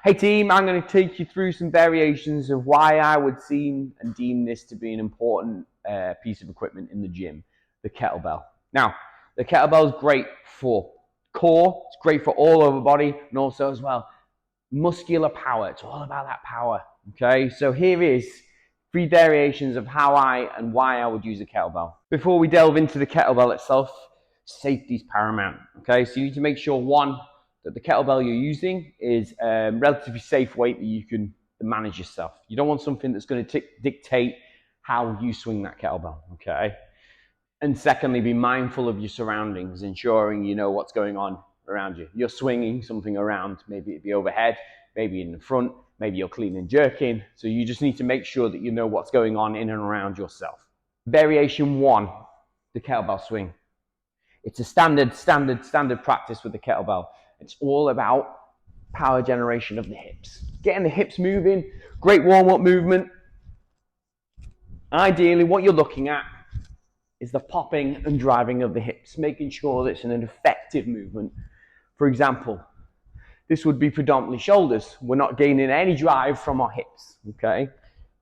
Hey team, I'm going to take you through some variations of why I would seem and deem this to be an important piece of equipment in the gym, the kettlebell. Now, the kettlebell is great for core, it's great for all over body, and also as well, muscular power. It's all about that power, okay? So here is 3 variations of how and why I would use a kettlebell. Before we delve into the kettlebell itself, safety is paramount, okay? So you need to make sure, one, that the kettlebell you're using is a relatively safe weight that you can manage yourself. You don't want something that's going to dictate how you swing that kettlebell, okay? And secondly, be mindful of your surroundings, ensuring you know what's going on around you. You're swinging something around, maybe it'd be overhead, maybe in the front, maybe you're clean and jerking. So you just need to make sure that you know what's going on in and around yourself. Variation 1, the kettlebell swing. It's a standard practice with the kettlebell. It's all about power generation of the hips. Getting the hips moving, great warm-up movement. Ideally, what you're looking at is the popping and driving of the hips, making sure that it's an effective movement. For example, this would be predominantly shoulders. We're not gaining any drive from our hips, okay?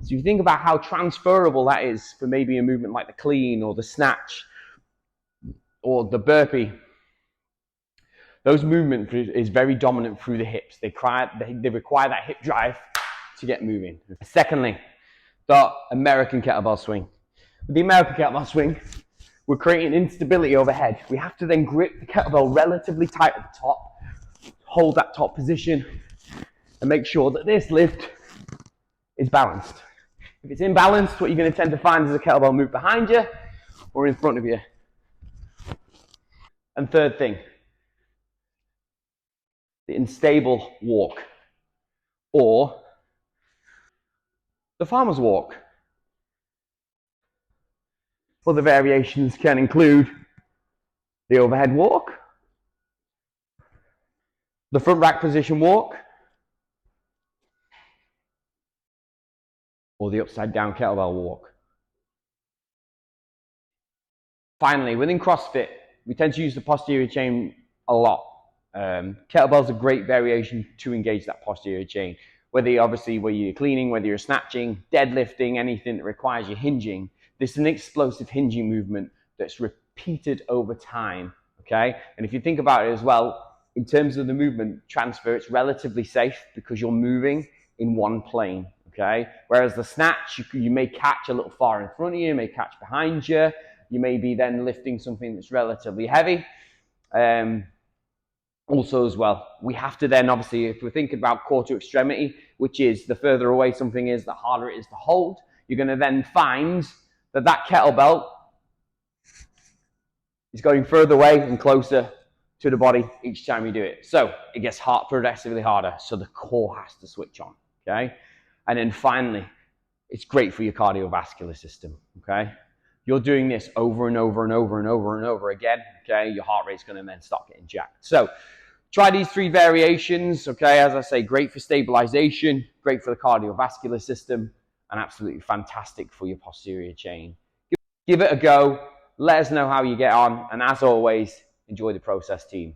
So you think about how transferable that is for maybe a movement like the clean or the snatch or the burpee. Those movements is very dominant through the hips. They require that hip drive to get moving. Secondly, the American kettlebell swing. With the American kettlebell swing, we're creating instability overhead. We have to then grip the kettlebell relatively tight at the top, hold that top position, and make sure that this lift is balanced. If it's imbalanced, what you're going to tend to find is the kettlebell move behind you or in front of you. And third thing, the unstable walk, or the farmer's walk. Other variations can include the overhead walk, the front rack position walk, or the upside down kettlebell walk. Finally, within CrossFit, we tend to use the posterior chain a lot. Kettlebell's a great variation to engage that posterior chain. Whether you're cleaning, whether you're snatching, deadlifting, anything that requires you hinging, this is an explosive hinging movement that's repeated over time, okay? And if you think about it as well, in terms of the movement transfer, it's relatively safe because you're moving in one plane, okay? Whereas the snatch, you may catch a little far in front of you, you may catch behind you, you may be then lifting something that's relatively heavy. Also as well, we have to then obviously, if we're thinking about core to extremity, which is the further away something is, the harder it is to hold, you're going to then find that kettlebell is going further away and closer to the body each time you do it. So it gets progressively harder, so the core has to switch on, okay? And then finally, it's great for your cardiovascular system, okay? You're doing this over and over and over and over and over again, okay? Your heart rate's going to then start getting jacked. So try these 3 variations, okay? As I say, great for stabilization, great for the cardiovascular system, and absolutely fantastic for your posterior chain. Give it a go. Let us know how you get on. And as always, enjoy the process, team.